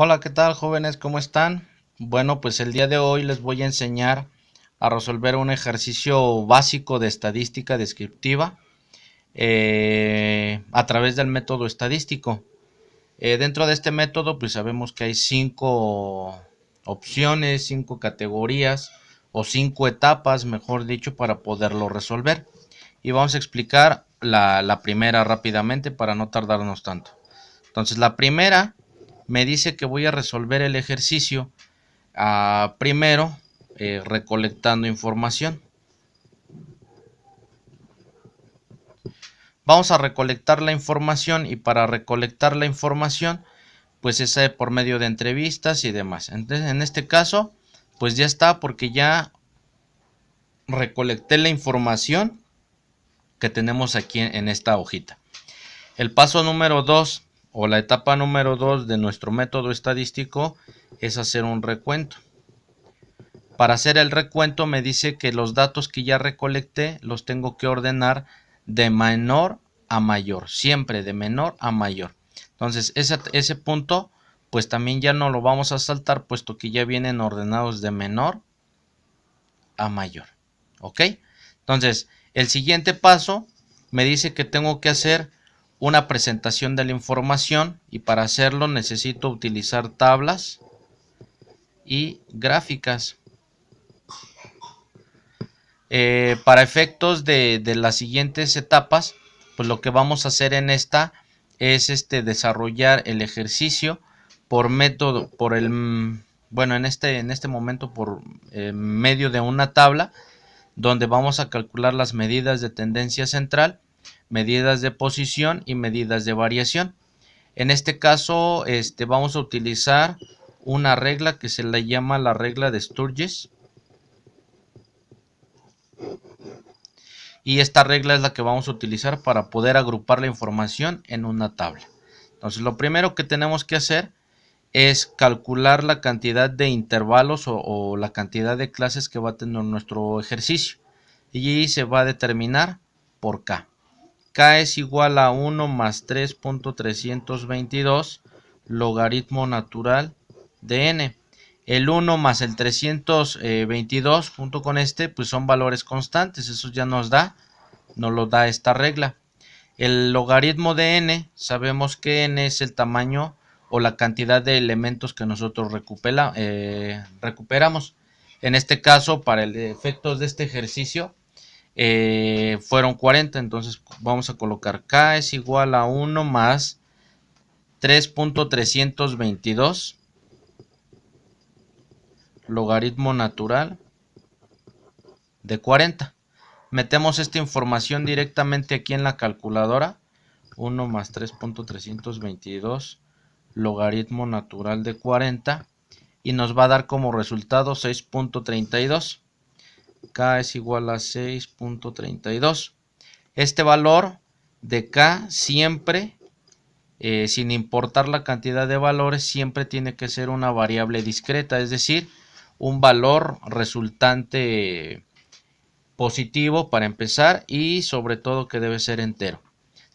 Hola, ¿qué tal, jóvenes? ¿Cómo están? Bueno, pues el día de hoy les voy a enseñar a resolver un ejercicio básico de estadística descriptiva a través del método estadístico. Dentro de este método, pues sabemos que hay 5 opciones, 5 categorías o 5 etapas, mejor dicho, para poderlo resolver. Y vamos a explicar la primera rápidamente para no tardarnos tanto. Entonces, la primera me dice que voy a resolver el ejercicio primero recolectando información. Vamos a recolectar la información y para recolectar la información pues es por medio de entrevistas y demás. Entonces, en este caso pues ya está porque ya recolecté la información que tenemos aquí en esta hojita. El paso número 2 o la etapa número 2 de nuestro método estadístico es hacer un recuento. Para hacer el recuento me dice que los datos que ya recolecté los tengo que ordenar de menor a mayor, siempre de menor a mayor. Entonces ese punto pues también ya no lo vamos a saltar puesto que ya vienen ordenados de menor a mayor. ¿Ok? Entonces el siguiente paso me dice que tengo que hacer una presentación de la información y para hacerlo necesito utilizar tablas y gráficas. Para efectos de las siguientes etapas, pues lo que vamos a hacer en esta es desarrollar el ejercicio por método, bueno, en este momento por medio de una tabla donde vamos a calcular las medidas de tendencia central, medidas de posición y medidas de variación. En este caso, vamos a utilizar una regla que se le llama la regla de Sturges. Y esta regla es la que vamos a utilizar para poder agrupar la información en una tabla. Entonces lo primero que tenemos que hacer es calcular la cantidad de intervalos o la cantidad de clases que va a tener nuestro ejercicio y se va a determinar por K. K es igual a 1 más 3.322 logaritmo natural de n. El 1 más el 322 junto con pues son valores constantes, eso ya nos lo da esta regla. El logaritmo de n, sabemos que n es el tamaño o la cantidad de elementos que nosotros recuperamos. En este caso, para el efectos de este ejercicio, fueron 40, entonces vamos a colocar k es igual a 1 más 3.322 logaritmo natural de 40. Metemos esta información directamente aquí en la calculadora. 1 más 3.322 logaritmo natural de 40 y nos va a dar como resultado 6.32. K es igual a 6.32. Este valor de K siempre, sin importar la cantidad de valores, siempre tiene que ser una variable discreta, es decir, un valor resultante positivo para empezar y sobre todo que debe ser entero.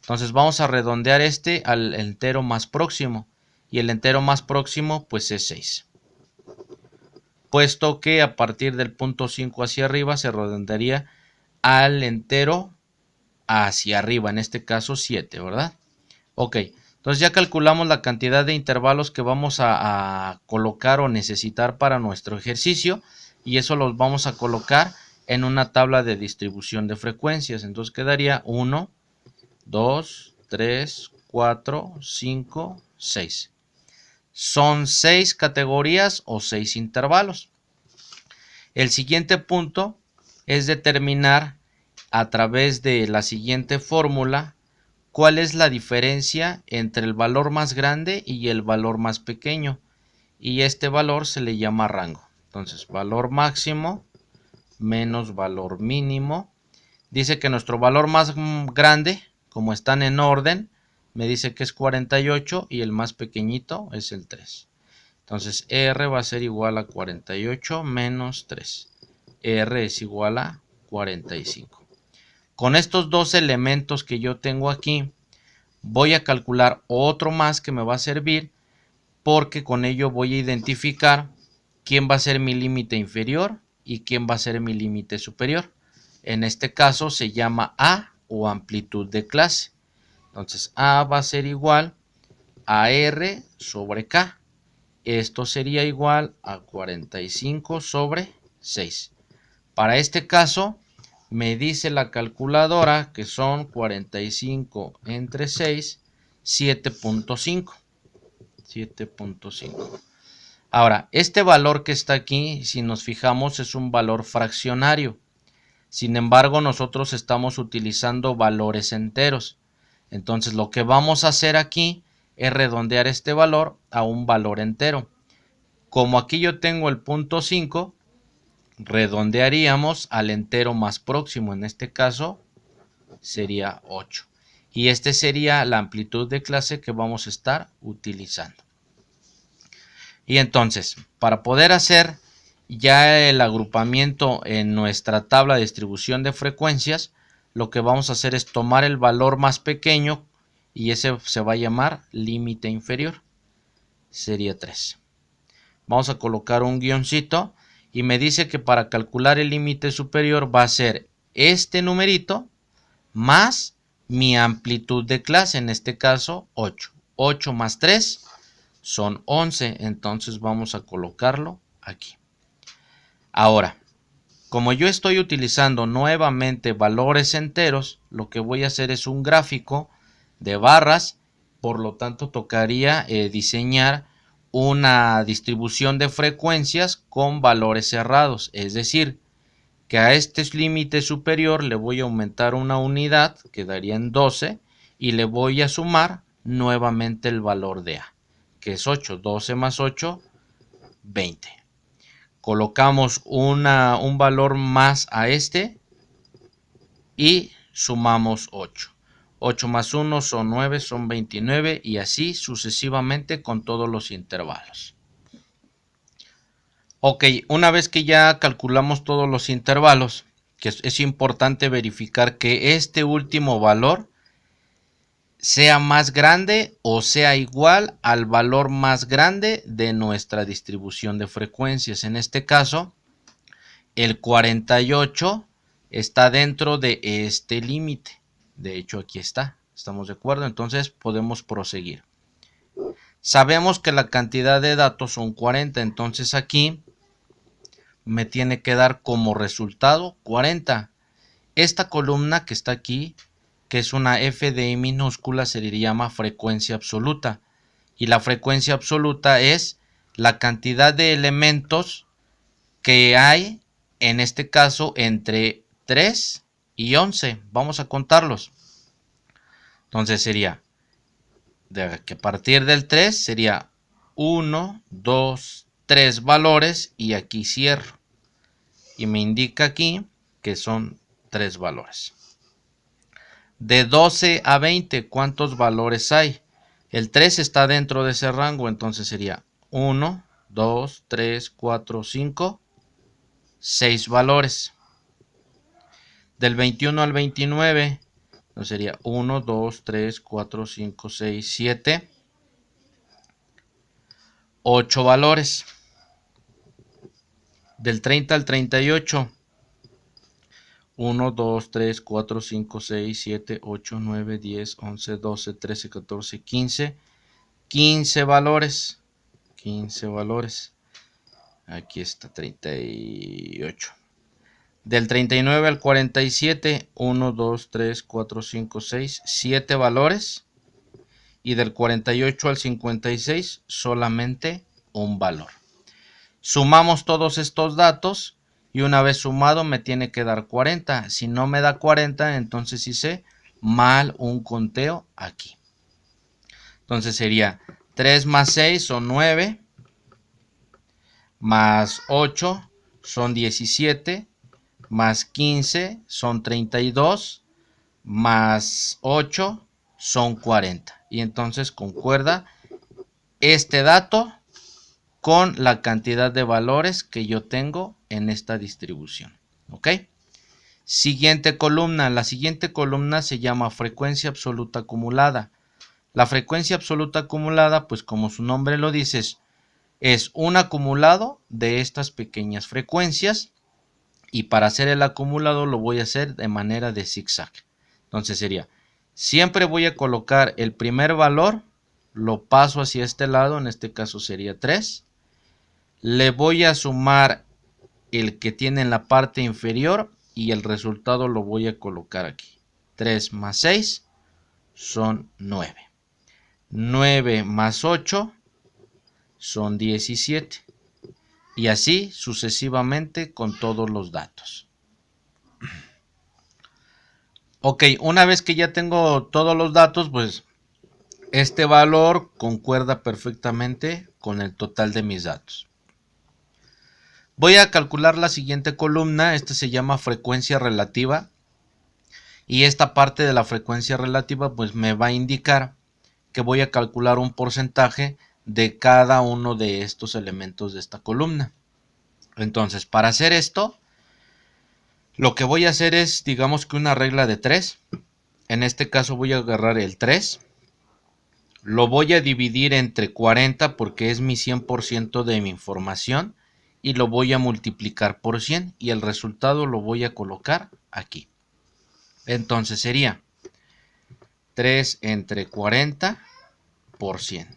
Entonces vamos a redondear al entero más próximo y el entero más próximo pues es 6. Puesto que a partir del punto 5 hacia arriba se redondearía al entero hacia arriba, en este caso 7, ¿verdad? Ok, entonces ya calculamos la cantidad de intervalos que vamos a colocar o necesitar para nuestro ejercicio y eso los vamos a colocar en una tabla de distribución de frecuencias. Entonces quedaría 1, 2, 3, 4, 5, 6. Son 6 categorías o 6 intervalos. El siguiente punto es determinar a través de la siguiente fórmula cuál es la diferencia entre el valor más grande y el valor más pequeño. Y este valor se le llama rango. Entonces, valor máximo menos valor mínimo. Dice que nuestro valor más grande, como están en orden, me dice que es 48 y el más pequeñito es el 3. Entonces R va a ser igual a 48 menos 3. R es igual a 45. Con estos dos elementos que yo tengo aquí, voy a calcular otro más que me va a servir porque con ello voy a identificar quién va a ser mi límite inferior y quién va a ser mi límite superior. En este caso se llama A o amplitud de clase. Entonces A va a ser igual a R sobre K. Esto sería igual a 45 sobre 6. Para este caso me dice la calculadora que son 45 entre 6, 7.5. 7.5. Ahora, este valor que está aquí, si nos fijamos, es un valor fraccionario. Sin embargo, nosotros estamos utilizando valores enteros. Entonces, lo que vamos a hacer aquí es redondear este valor a un valor entero. Como aquí yo tengo el punto 5, redondearíamos al entero más próximo. En este caso, sería 8. Y este sería la amplitud de clase que vamos a estar utilizando. Y entonces, para poder hacer ya el agrupamiento en nuestra tabla de distribución de frecuencias, lo que vamos a hacer es tomar el valor más pequeño y ese se va a llamar límite inferior. Sería 3. Vamos a colocar un guioncito y me dice que para calcular el límite superior va a ser este numerito más mi amplitud de clase, en este caso 8. 8 más 3 son 11, entonces vamos a colocarlo aquí. Ahora, como yo estoy utilizando nuevamente valores enteros, lo que voy a hacer es un gráfico de barras, por lo tanto tocaría diseñar una distribución de frecuencias con valores cerrados, es decir, que a este límite superior le voy a aumentar una unidad, quedaría en 12, y le voy a sumar nuevamente el valor de A, que es 8. 12 más 8, 20. Colocamos un valor más a este y sumamos 8. 8 más 1 son 9, son 29 y así sucesivamente con todos los intervalos. Ok, una vez que ya calculamos todos los intervalos, que es importante verificar que este último valor sea más grande o sea igual al valor más grande de nuestra distribución de frecuencias. En este caso, el 48 está dentro de este límite. De hecho, aquí está. ¿Estamos de acuerdo? Entonces podemos proseguir. Sabemos que la cantidad de datos son 40, entonces aquí me tiene que dar como resultado 40. Esta columna que está aquí, que es una FDI minúscula, se le llama frecuencia absoluta. Y la frecuencia absoluta es la cantidad de elementos que hay, en este caso, entre 3 y 11. Vamos a contarlos. Entonces sería, de que a partir del 3 sería 1, 2, 3 valores y aquí cierro. Y me indica aquí que son 3 valores. De 12 a 20, ¿cuántos valores hay? El 3 está dentro de ese rango, entonces sería 1, 2, 3, 4, 5, 6 valores. Del 21 al 29, entonces sería 1, 2, 3, 4, 5, 6, 7, 8 valores. Del 30 al 38, 1, 2, 3, 4, 5, 6, 7, 8, 9, 10, 11, 12, 13, 14, 15. 15 valores. 15 valores. Aquí está 38. Del 39 al 47, 1, 2, 3, 4, 5, 6, 7 valores. Y del 48 al 56, solamente un valor. Sumamos todos estos datos. Y una vez sumado me tiene que dar 40. Si no me da 40, entonces hice mal un conteo aquí. Entonces sería 3 más 6 son 9. Más 8 son 17. Más 15 son 32. Más 8 son 40. Y entonces concuerda este dato con la cantidad de valores que yo tengo en esta distribución. ¿Ok? Siguiente columna. La siguiente columna se llama frecuencia absoluta acumulada. La frecuencia absoluta acumulada, pues como su nombre lo dice, es un acumulado de estas pequeñas frecuencias, y para hacer el acumulado lo voy a hacer de manera de zigzag. Entonces sería, siempre voy a colocar el primer valor, lo paso hacia este lado, en este caso sería 3, le voy a sumar el que tiene en la parte inferior y el resultado lo voy a colocar aquí. 3 más 6 son 9. 9 más 8 son 17. Y así sucesivamente con todos los datos. Ok, una vez que ya tengo todos los datos, pues este valor concuerda perfectamente con el total de mis datos. Voy a calcular la siguiente columna. Esta se llama frecuencia relativa. Y esta parte de la frecuencia relativa pues me va a indicar que voy a calcular un porcentaje de cada uno de estos elementos de esta columna. Entonces, para hacer esto, lo que voy a hacer es, digamos que una regla de 3. En este caso voy a agarrar el 3. Lo voy a dividir entre 40 porque es mi 100% de mi información. Y lo voy a multiplicar por 100 y el resultado lo voy a colocar aquí. Entonces sería 3 entre 40 por 100.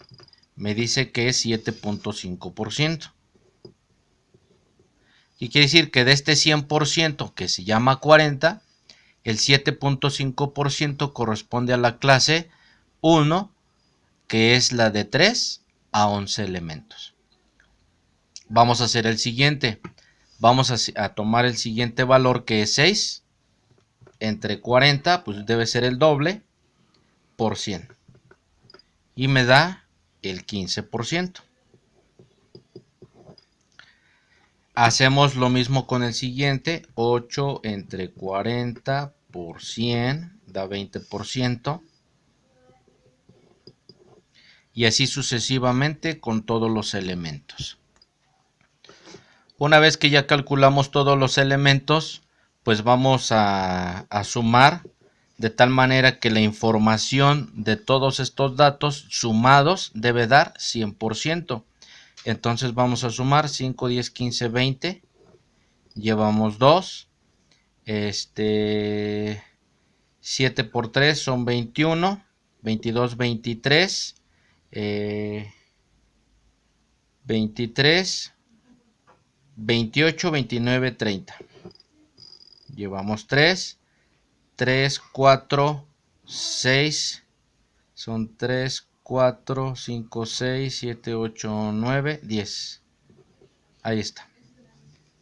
Me dice que es 7.5%. Y quiere decir que de este 100% que se llama 40, el 7.5% corresponde a la clase 1, que es la de 3 a 11 elementos. Vamos a hacer el siguiente. Vamos a tomar el siguiente valor, que es 6 entre 40, pues debe ser el doble, por 100. Y me da el 15%. Hacemos lo mismo con el siguiente. 8 entre 40 por 100 da 20%. Y así sucesivamente con todos los elementos. Una vez que ya calculamos todos los elementos, pues vamos a sumar de tal manera que la información de todos estos datos sumados debe dar 100%. Entonces vamos a sumar 5, 10, 15, 20. Llevamos 2. 7 por 3 son 21. 22, 23. 23. 28, 29, 30. Llevamos 3. 3, 4, 6. Son 3, 4, 5, 6, 7, 8, 9, 10. Ahí está.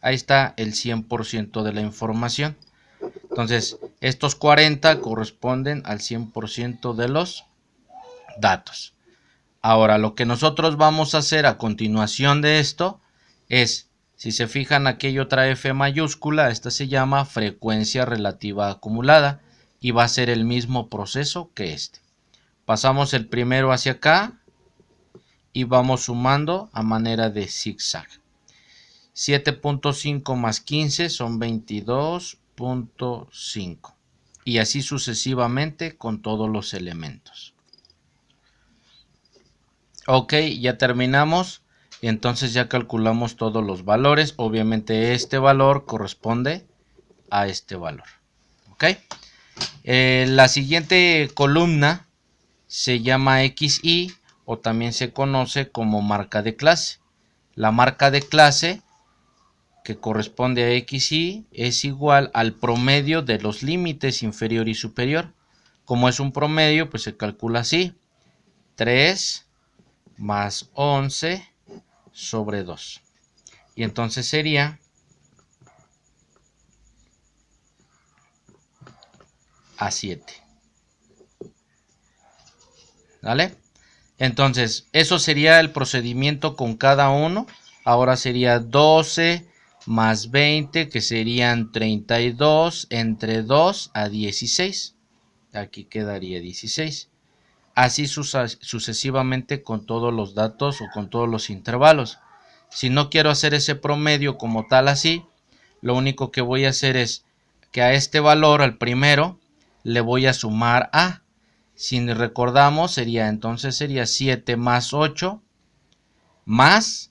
Ahí está el 100% de la información. Entonces, estos 40 corresponden al 100% de los datos. Ahora, lo que nosotros vamos a hacer a continuación de esto es, si se fijan, aquí hay otra F mayúscula. Esta se llama frecuencia relativa acumulada y va a ser el mismo proceso que este. Pasamos el primero hacia acá y vamos sumando a manera de zigzag. 7.5 más 15 son 22.5. Y así sucesivamente con todos los elementos. Ok, ya terminamos. Y entonces ya calculamos todos los valores. Obviamente este valor corresponde a este valor. Ok. La siguiente columna se llama XY o también se conoce como marca de clase. La marca de clase que corresponde a XY es igual al promedio de los límites inferior y superior. Como es un promedio, pues se calcula así: 3 más 11 sobre 2. Y entonces sería a 7. ¿Vale? Entonces, eso sería el procedimiento con cada uno. Ahora sería 12 más 20, que serían 32, entre 2 a 16. Aquí quedaría 16. Así sucesivamente con todos los datos o con todos los intervalos. Si no quiero hacer ese promedio como tal así, lo único que voy a hacer es que a este valor, al primero, le voy a sumar A. Si recordamos, entonces sería 7 más 8 más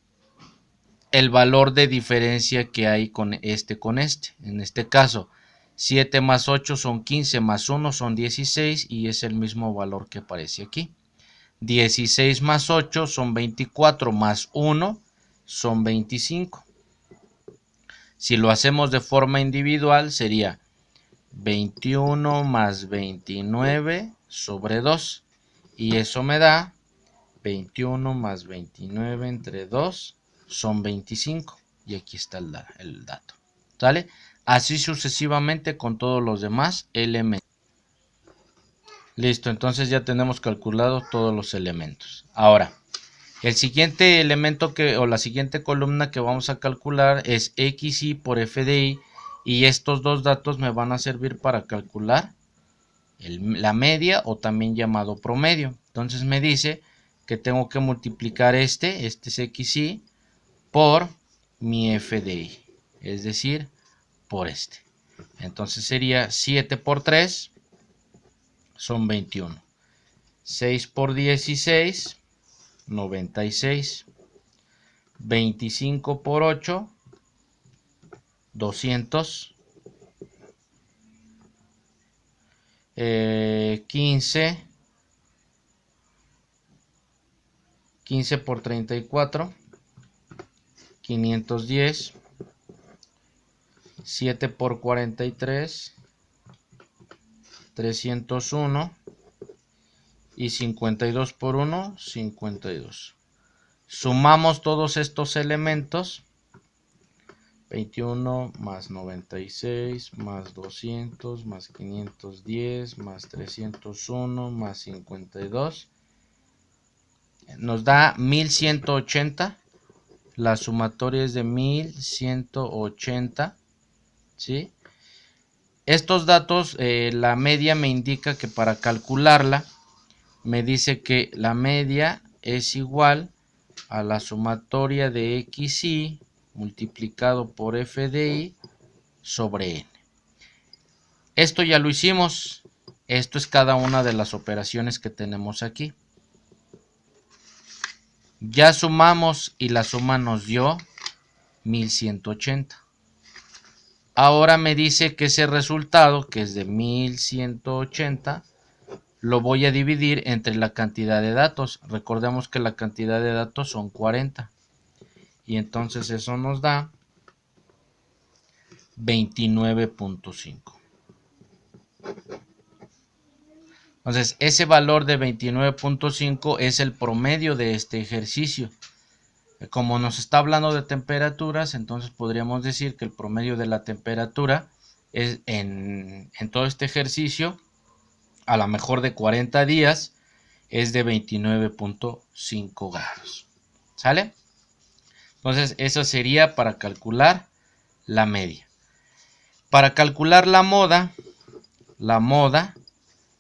el valor de diferencia que hay con este. En este caso, 7 más 8 son 15, más 1 son 16 y es el mismo valor que aparece aquí. 16 más 8 son 24, más 1 son 25. Si lo hacemos de forma individual sería 21 más 29 sobre 2. Y eso me da 21 más 29 entre 2 son 25. Y aquí está el dato. ¿Sale? Así sucesivamente con todos los demás elementos. Listo, entonces ya tenemos calculado todos los elementos. Ahora, el siguiente elemento o la siguiente columna que vamos a calcular es XY por FDI. Y estos dos datos me van a servir para calcular la media, o también llamado promedio. Entonces me dice que tengo que multiplicar este es XY, por mi FDI, es decir, por este. Entonces sería 7 por 3 son 21. 6 por 16, 96. 25 por 8, 200. 15 por 34, 510. 7 por 43, 301. Y 52 por 1, 52. Sumamos todos estos elementos. 21 más 96 más 200 más 510 más 301 más 52 nos da 1180. La sumatoria es de 1180, ¿sí? Estos datos, la media me indica que para calcularla me dice que la media es igual a la sumatoria de XY multiplicado por FDI sobre N. Esto ya lo hicimos. Esto es cada una de las operaciones que tenemos aquí. Ya sumamos y la suma nos dio 1180. Ahora me dice que ese resultado, que es de 1180, lo voy a dividir entre la cantidad de datos. Recordemos que la cantidad de datos son 40. Y entonces eso nos da 29.5. Entonces ese valor de 29.5 es el promedio de este ejercicio. Como nos está hablando de temperaturas, entonces podríamos decir que el promedio de la temperatura es en todo este ejercicio, a lo mejor de 40 días, es de 29.5 grados. ¿Sale? Entonces eso sería para calcular la media. Para calcular la moda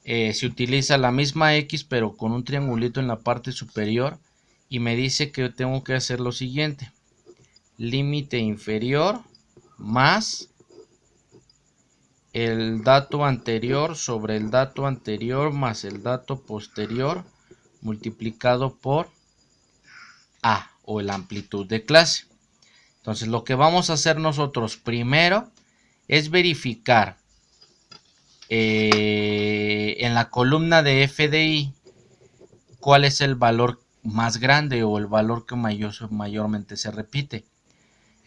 se utiliza la misma X pero con un triangulito en la parte superior, y me dice que tengo que hacer lo siguiente: límite inferior más el dato anterior sobre el dato anterior más el dato posterior multiplicado por A, o la amplitud de clase. Entonces lo que vamos a hacer nosotros primero es verificar en la columna de FDI cuál es el valor más grande o el valor que mayormente se repite.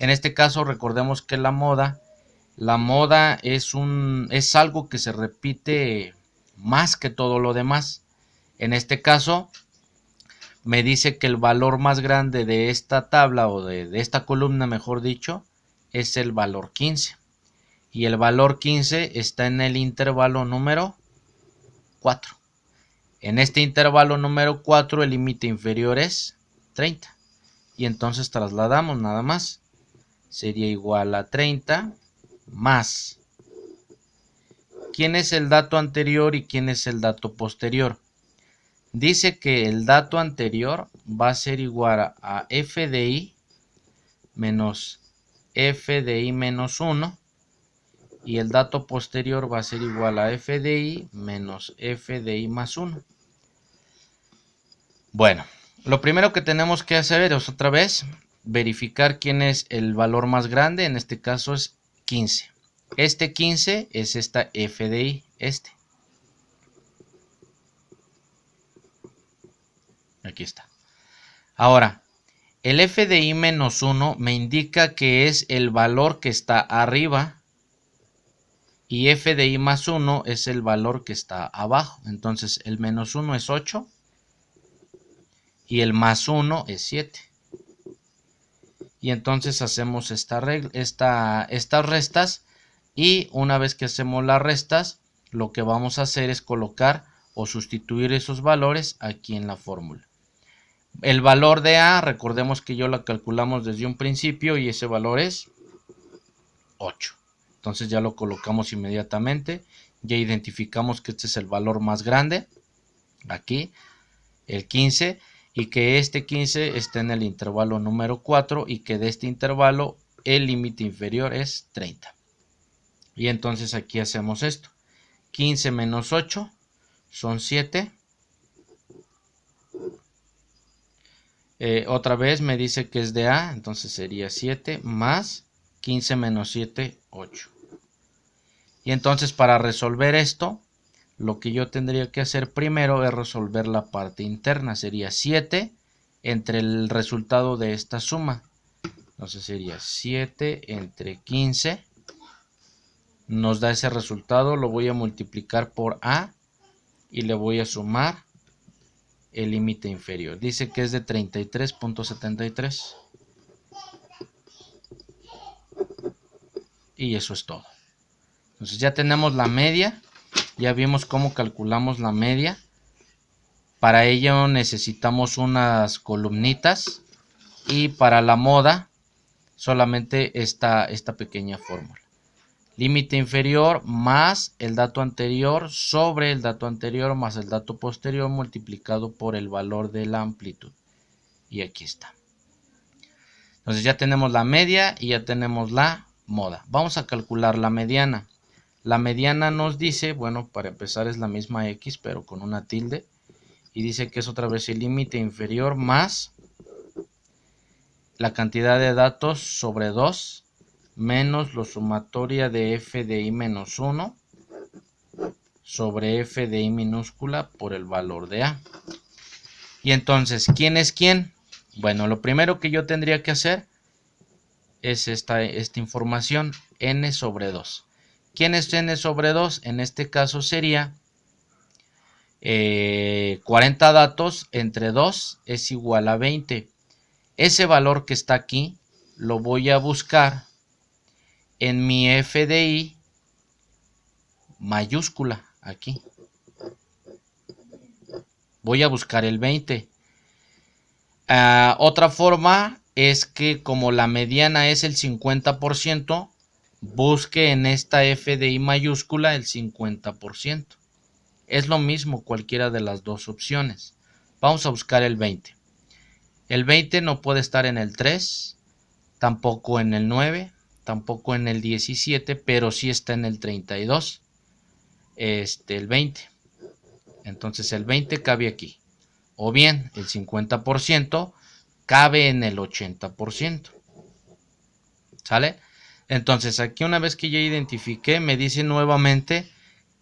En este caso recordemos que la moda es algo que se repite más que todo lo demás. En este caso me dice que el valor más grande de esta tabla, o de esta columna mejor dicho, es el valor 15. Y el valor 15 está en el intervalo número 4. En este intervalo número 4 el límite inferior es 30. Y entonces trasladamos nada más. Sería igual a 30 más. ¿Quién es el dato anterior y quién es el dato posterior? Dice que el dato anterior va a ser igual a FDI menos FDI menos 1. y el dato posterior va a ser igual a f de i menos f de i más 1. Bueno, lo primero que tenemos que hacer es otra vez verificar quién es el valor más grande. En este caso es 15. Este 15 es esta f de i, Aquí está. Ahora, el f de i menos 1 me indica que es el valor que está arriba y f de i más 1 es el valor que está abajo. Entonces el menos 1 es 8 y el más 1 es 7. Y entonces hacemos estas restas, y una vez que hacemos las restas, lo que vamos a hacer es colocar o sustituir esos valores aquí en la fórmula. El valor de A, recordemos que yo lo calculamos desde un principio y ese valor es 8. Entonces ya lo colocamos inmediatamente. Ya identificamos que este es el valor más grande, aquí, el 15, y que este 15 está en el intervalo número 4 y que de este intervalo el límite inferior es 30. Y entonces aquí hacemos esto. 15 menos 8 son 7. Otra vez me dice que es de A, entonces sería 7 más 15 menos 7, 8. Y entonces para resolver esto, lo que yo tendría que hacer primero es resolver la parte interna. Sería 7 entre el resultado de esta suma. Entonces sería 7 entre 15. Nos da ese resultado. Lo voy a multiplicar por A y le voy a sumar el límite inferior. Dice que es de 33.73. Y eso es todo. Entonces ya tenemos la media. Ya vimos cómo calculamos la media. Para ello necesitamos unas columnitas. Y para la moda solamente esta pequeña fórmula. Límite inferior más el dato anterior sobre el dato anterior más el dato posterior multiplicado por el valor de la amplitud. Y aquí está. Entonces ya tenemos la media y ya tenemos la moda. Vamos a calcular la mediana. La mediana nos dice, bueno, para empezar es la misma x pero con una tilde. Y dice que es otra vez el límite inferior más la cantidad de datos sobre 2 menos la sumatoria de f de i menos 1 sobre f de i minúscula por el valor de A. Y entonces, ¿quién es quién? Bueno, lo primero que yo tendría que hacer es esta información, n sobre 2. ¿Quién es n sobre 2? En este caso sería 40 datos entre 2 es igual a 20. Ese valor que está aquí lo voy a buscar en mi f de i mayúscula, aquí. Voy a buscar el 20. Otra forma es que como la mediana es el 50%, busque en esta f de i mayúscula el 50%. Es lo mismo cualquiera de las dos opciones. Vamos a buscar el 20. El 20 no puede estar en el 3, tampoco en el 9, tampoco en el 17, pero sí está en el 32. El 20. Entonces el 20 cabe aquí. O bien el 50% cabe en el 80%. ¿Sale? Entonces aquí una vez que ya identifiqué, me dice nuevamente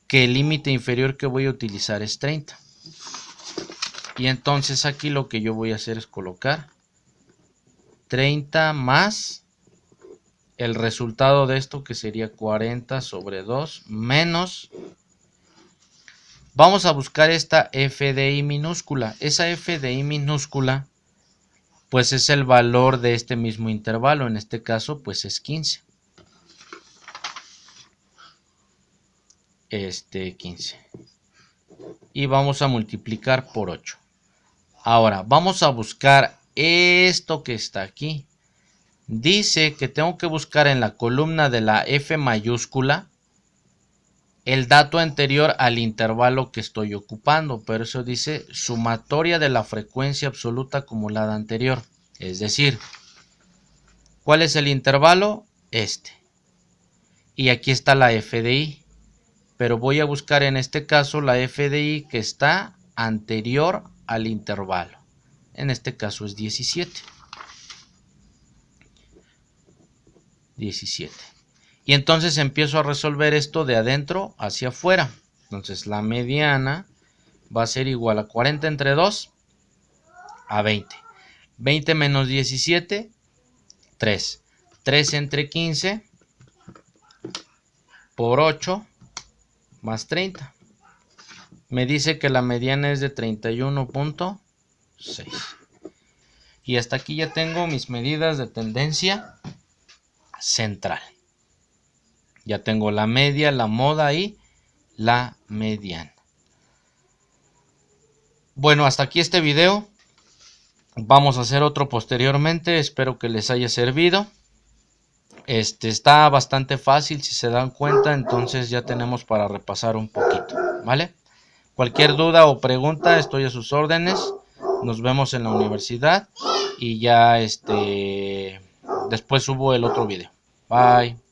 que el límite inferior que voy a utilizar es 30. Y entonces aquí lo que yo voy a hacer es colocar 30 más el resultado de esto, que sería 40 sobre 2 menos. Vamos a buscar esta f de i minúscula. Esa f de i minúscula pues es el valor de este mismo intervalo. En este caso pues es 15. 15. Y vamos a multiplicar por 8. Ahora vamos a buscar esto que está aquí. Dice que tengo que buscar en la columna de la f mayúscula el dato anterior al intervalo que estoy ocupando, pero eso dice sumatoria de la frecuencia absoluta acumulada anterior. Es decir, ¿cuál es el intervalo? Este. y aquí está la FDI, pero voy a buscar en este caso la FDI que está anterior al intervalo. En este caso es 17. Y entonces empiezo a resolver esto de adentro hacia afuera. Entonces la mediana va a ser igual a 40 entre 2 a 20. 20 menos 17, 3. 3 entre 15 por 8 más 30. Me dice que la mediana es de 31.6. Y hasta aquí ya tengo mis medidas de tendencia central. Ya tengo la media, la moda y la mediana. Bueno, hasta aquí este video. Vamos a hacer otro posteriormente. Espero que les haya servido. Está bastante fácil si se dan cuenta. Entonces ya tenemos para repasar un poquito, ¿vale? Cualquier duda o pregunta, estoy a sus órdenes. Nos vemos en la universidad. Y ya después subo el otro video. Bye.